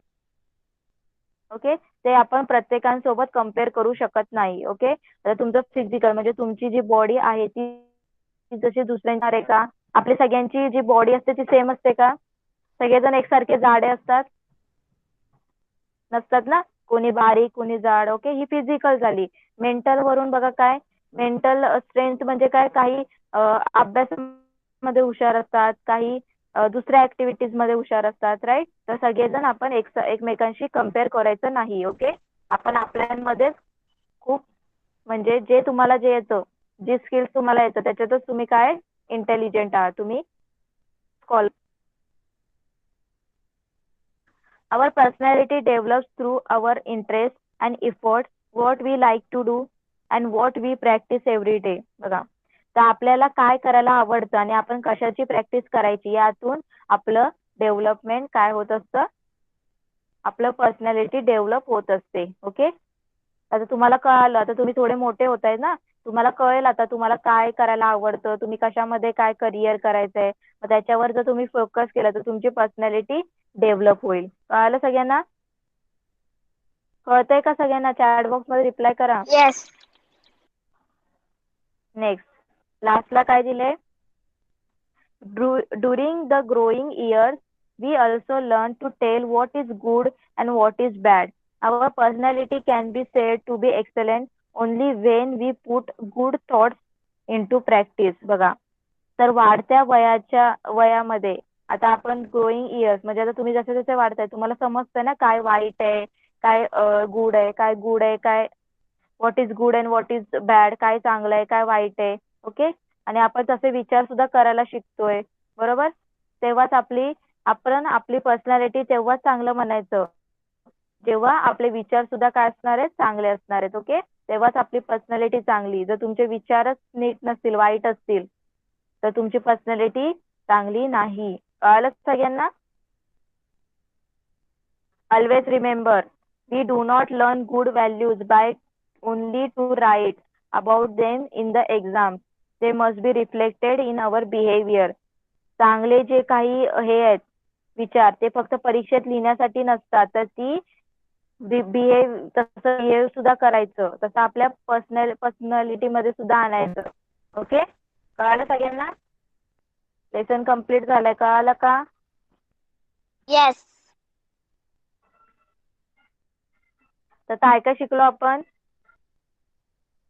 ओके, ते आपण प्रत्येकांसोबत कम्पेअर करू शकत नाही. ओके, तर तुमचं फिजिकल म्हणजे तुमची जी बॉडी आहे ती जशी दुसऱ्यांना आहे का? आपली सगळ्यांची जी बॉडी असते ती सेम असते का? सगळेजण एकसारखे जाडे असतात? नसतात ना, कोणी बारीक कोणी जाड. ओके, ही फिजिकल झाली. मेंटल वरून बघा काय, मेंटल स्ट्रेंथ म्हणजे काय, काही अभ्यासामध्ये हुशार असतात, काही दुसऱ्या ऍक्टिव्हिटीज मध्ये हुशार असतात, राईट? तर सगळेजण आपण एकमेकांशी कम्पेअर करायचं नाही. ओके, आपण आपल्यामध्ये खूप म्हणजे जे तुम्हाला जे येतं, जे स्किल्स तुम्हाला येतं त्याच्यातच तुम्ही काय इंटेलिजंट आहात, तुम्ही scholar. Our personality develops through our interests and efforts what we like to do and what we practice every day. बघा, तर आपल्याला काय करायला आवडतं आणि आपण कशाची प्रॅक्टिस करायची यातून आपलं डेव्हलपमेंट काय होत असतं, आपलं पर्सनॅलिटी डेव्हलप होत असते. ओके, आता तुम्हाला कळालं, आता तुम्ही थोडे मोठे होत आहे ना, तुम्हाला कळेल आता तुम्हाला काय करायला आवडतं, तुम्ही कशामध्ये काय करिअर करायचंय. मग त्याच्यावर जर तुम्ही फोकस केला तर तुमची पर्सनॅलिटी डेव्हलप होईल. कळालं सगळ्यांना? कळतंय का सगळ्यांना? चॅट बॉक्स मध्ये रिप्लाय करा. Yes. नेक्स्ट, लास्टला काय दिलंय? During the growing years, we also learn to tell what is good and what is bad. Our personality can be said to be excellent only when we put good thoughts into practice. बघा, तर वाढत्या वयामध्ये आता आपण growing years म्हणजे आता तुम्ही जसे जसे वाढताय तुम्हाला समजतंय ना काय वाईट आहे, काय गुड आहे, काय गुड आहे, काय what is good and what is bad, काय चांगलं आहे, काय वाईट आहे. ओके, आणि आपण तसे विचार सुद्धा करायला शिकतोय. बरोबर, तेव्हाच आपण आपली पर्सनॅलिटी तेव्हाच चांगलं म्हणायचं जेव्हा आपले विचार सुद्धा काय असणार आहेत, चांगले असणार आहेत. ओके, तेव्हाच आपली पर्सनॅलिटी चांगली. जर तुमचे विचारच नीट नसतील, वाईट असतील, तर तुमची पर्सनॅलिटी चांगली नाही. कळालं सगळ्यांना? Always remember, we do not learn good values by only to write about them in the exam. They must be reflected in our behavior. चांगले जे काही हे आहेत विचार ते फक्त परीक्षेत लिहिण्यासाठी नसतात, तर ती तसं बिहेव सुद्धा करायचं, तसं आपल्या पर्सनॅलिटी मध्ये सुद्धा आणायचं. ओके, कळालं सगळ्यांना? लेसन कम्प्लीट झालंय. कळालं का? Yes. तर काय काय शिकलो आपण?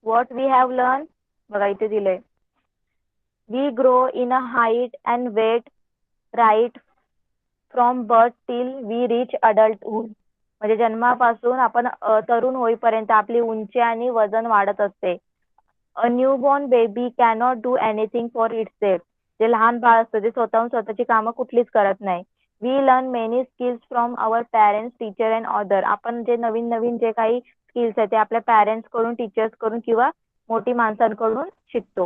What we have learn. बघा इथे दिलंय, we grow in a height and weight right from birth till we reach adulthood. म्हणजे जन्मापासून आपण तरुण होईपर्यंत आपली उंची आणि वजन वाढत असते. A newborn baby cannot do anything for itself. जे लहान बाळ असतं ते स्वतःहून स्वतःची कामं कुठलीच करत नाही. We learn many skills from our parents, teacher and other. आपण जे नवीन नवीन जे काही स्किल्स आहेत ते आपल्या पॅरेंट्स कडून, टीचर्स कडून किंवा मोठी माणसांकडून शिकतो.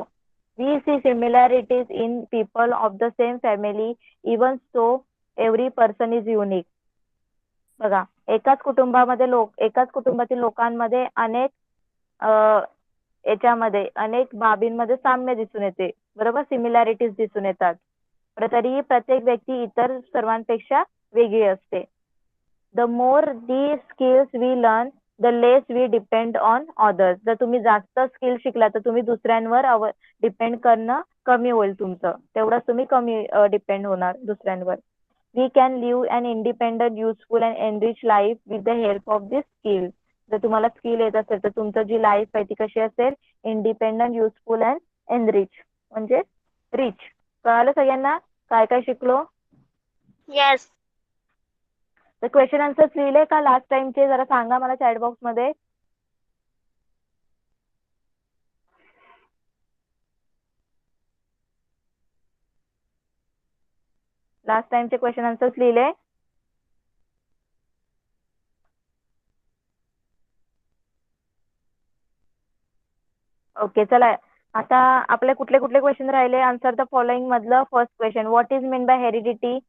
We see similarities in people of the same family even so every person is unique. बघा, एकाच कुटुंबातील लोकांमध्ये अनेक याच्यामध्ये अनेक बाबींमध्ये साम्य दिसून येते. बरोबर, सिमिलॅरिटीज दिसून येतात, पण तरीही प्रत्येक व्यक्ती इतर सर्वांपेक्षा वेगळी असते. The more the skills we learn the less we depend on others. जर तुम्ही जास्त स्किल शिकला तर तुम्ही दुसऱ्यांवर डिपेंड करणं कमी होईल तुमचं, तेवढंच तुम्ही कमी डिपेंड होणार दुसऱ्यांवर. We can live an independent, useful and enriched life with the help of this skill. जर तुम्हाला स्किल येत असेल तर तुमचं जी लाईफ आहे ती कशी असेल? इंडिपेंडंट, युजफुल अँड एनरिच, म्हणजे रिच. कळालं सगळ्यांना काय काय शिकलो? Yes. तर क्वेश्चन आन्सर्स लिहिले का लास्ट टाइमचे? जरा सांगा मला चॅट बॉक्स मध्ये. लास्ट टाइमचे क्वेश्चन आन्सर्स लिहिले? ओके, चला आता आपले कुठले कुठले क्वेश्चन राहिले? आन्सर द फॉलोइंग मधलं first question, what is mean by heredity.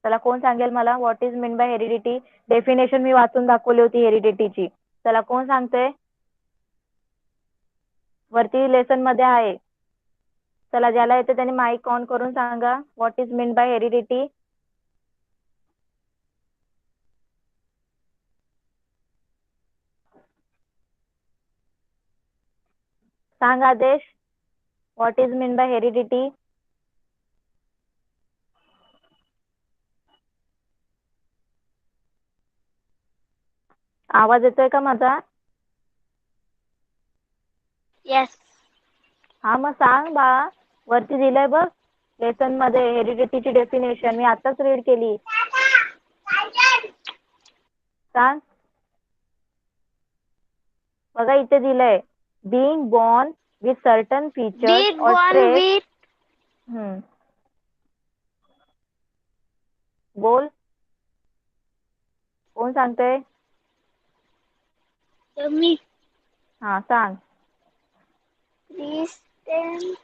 चला कोण सांगेल मला what is mean by heredity? Definition मी वाचून दाखवली होती हेरिडिटीची. चला कोण सांगते? वरती लेसन मध्ये आहे. चला ज्याला येते त्याने माईक ऑन करून सांगा what is mean by heredity. सांग आदेश, what is mean by heredity. आवाज येतोय का माझा? Yes. हा मग सांग बा, वरती दिलंय बघ लेसन मध्ये हेरिडिटीची डेफिनेशन, मी आताच रीड केली. सांग. बघा इथे दिलंय, being born with certain features Big or one traits. with बोल, कोण सांगतंय? मी हा सांग. Christian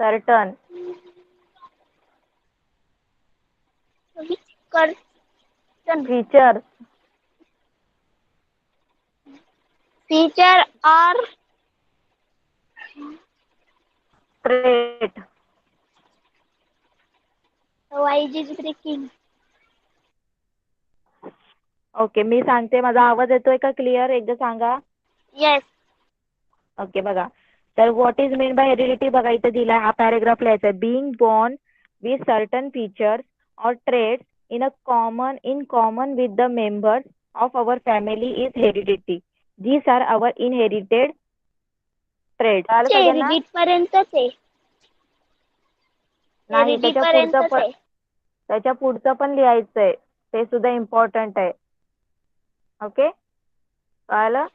certain. कर features. feature or trait. why is breaking. Okay मी सांगते. माझा आवाज येतोय का क्लिअर? एकदा सांगा. Yes. ओके बघा. तर what is mean by heredity बघा इथे दिलाय. हा पॅरेग्राफ लिहायचा आहे. Being born with certain features और trades in common with the members of our family is heredity. These are our inherited traits. आलं सगळ्यांना? हेरिडिट पर्यंतच आहे. नाही हेरिडिटी पर्यंतच आहे. त्याच्या पुढचं पण लिहायचंय. ते सुद्धा इम्पॉर्टंट आहे. ओके कळलं?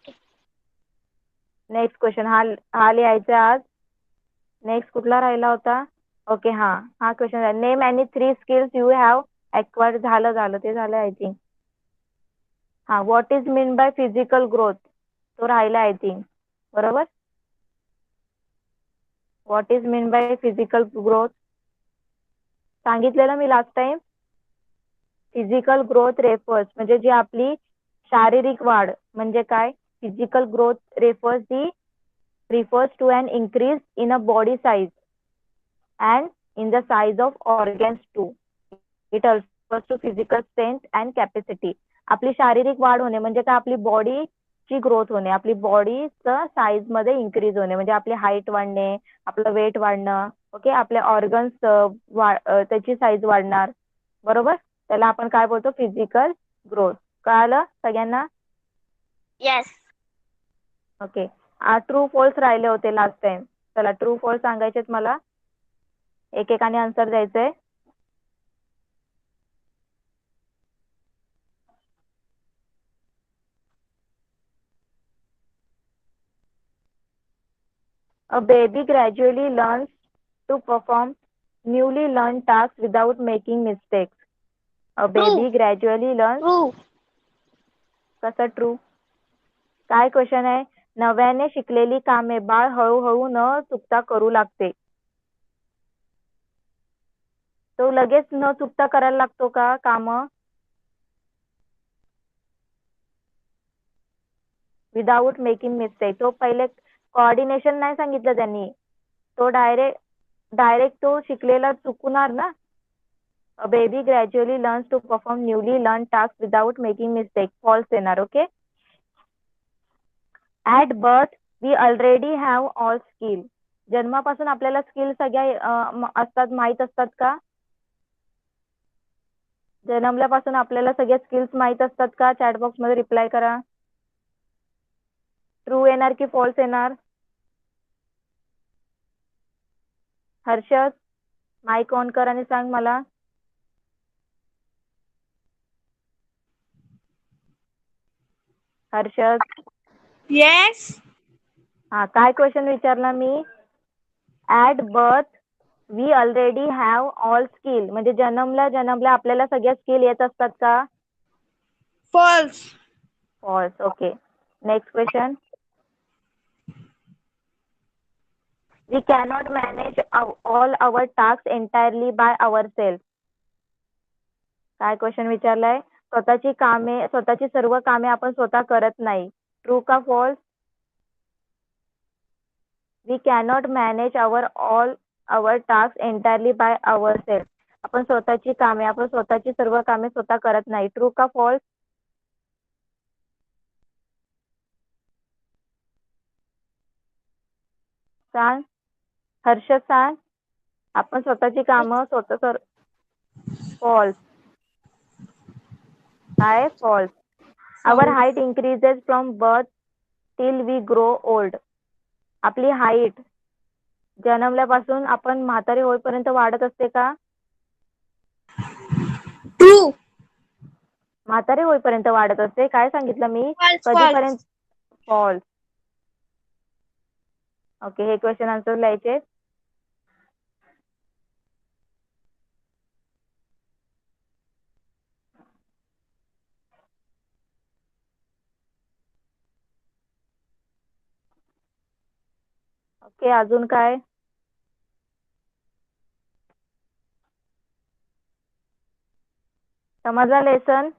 नेक्स्ट क्वेश्चन हा लिहायचा आज. नेक्स्ट कुठला राहिला होता? ओके हा क्वेश्चन आहे. Name any 3 skills you have acquired. झालं ते झालं आय थिंक. हा what is mean by physical growth तो राहिला आय थिंक. बरोबर. What is mean by physical growth सांगितलेलं मी last time. Physical growth refers म्हणजे जी आपली शारीरिक वाढ म्हणजे काय? Physical growth refers to an increase in a body size and in the size of organs too. It also refers to physical strength and capacity. आपली शारीरिक वाढ होणे म्हणजे काय? आपली बॉडीची ग्रोथ होणे, आपली बॉडीचं साईज मध्ये इन्क्रीज होणे म्हणजे आपली हाईट वाढणे, आपलं वेट वाढणं. ओके आपले ऑर्गन्स त्याची साईज वाढणार. बरोबर. त्याला आपण काय बोलतो? Physical growth. कळालं सगळ्यांना? Yes. ओके ट्रू फॉल्स राहिले होते लास्ट टाइम. चला ट्रू फॉल्स सांगायचेत मला. एकेकाने आन्सर द्यायचंय. A baby gradually learns to perform newly learned tasks without making mistakes. A baby gradually learns. True. कसं ट्रू? काय क्वेश्चन आहे? नव्याने शिकलेली कामे बाळ हळूहळू न चुकता करू लागते. तो लगेच न चुकता करायला लागतो का काम? Without making mistake. तो पहिले कोऑर्डिनेशन नाही सांगितलं त्यांनी. तो डायरेक्ट तो शिकलेला चुकणार ना. A baby gradually learns to perform newly learned tasks without making mistakes. False येणार. Okay. At birth we already have all skill. जन्मापासून आपल्याला स्किल सगळ्या असतात, माहित असतात का? जन्मल्यापासून आपल्याला सगळ्या स्किल्स माहित असतात का? चॅट बॉक्स मध्ये रिप्लाय करा. ट्रू येणार की फॉल्स येणार? हर्षद माईक ऑन कर आणि सांग मला. हर्षद. Yes. हा काय क्वेश्चन विचारला मी? At birth we already have all skill म्हणजे जन्मल्या आपल्याला सगळ्या स्किल येत असतात का? False. False. Okay next question. We cannot manage all our task entirely by our self. काय क्वेश्चन विचारलाय? स्वतःची सर्व कामे आपण स्वतः करत नाही. ट्रू का false? We cannot manage all our task entirely by our self. आपण स्वतःची सर्व कामे स्वतः करत नाही. ट्रू का फॉल्स? सांग हर्षद सांग. आपण स्वतःची कामं स्वतः कर. फॉल्स. काय? False. Our height increases from birth till we grow old. आपली हाईट जन्मल्यापासून आपण म्हातारे होईपर्यंत वाढत असते का? True. म्हातारे होईपर्यंत वाढत असते. काय सांगितलं मी? False. कधीपर्यंत? फॉल्स. ओके हे क्वेश्चन आन्सर लिहायचे. ओके, अजून काय? समजला लेसन?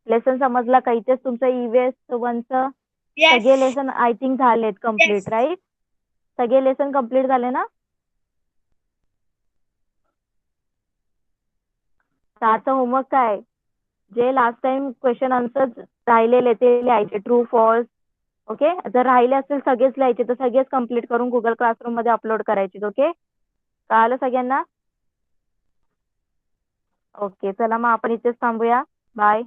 लेसन समजला का? इथेच तुमचं ई-वेस्ट वनचं Yes. सगळे लेसन आय थिंक झालेत कम्प्लीट, Yes. राईट? सगळे लेसन कम्प्लीट झाले ना? 6चं होमवर्क काय? जे लास्ट टाइम क्वेश्चन आन्सर राहिलेले ते लिहायचे, ट्रू फॉल्स. ओके, जर राहिले असतील सगळेच लिहायचे, तर सगळेच कम्प्लीट करून गुगल क्लासरूम मध्ये अपलोड करायचे. ओके, कळालं सगळ्यांना? ओके, चला मग आपण इथेच थांबूया. बाय.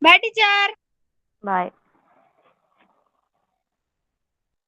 Bye, teacher. बाय.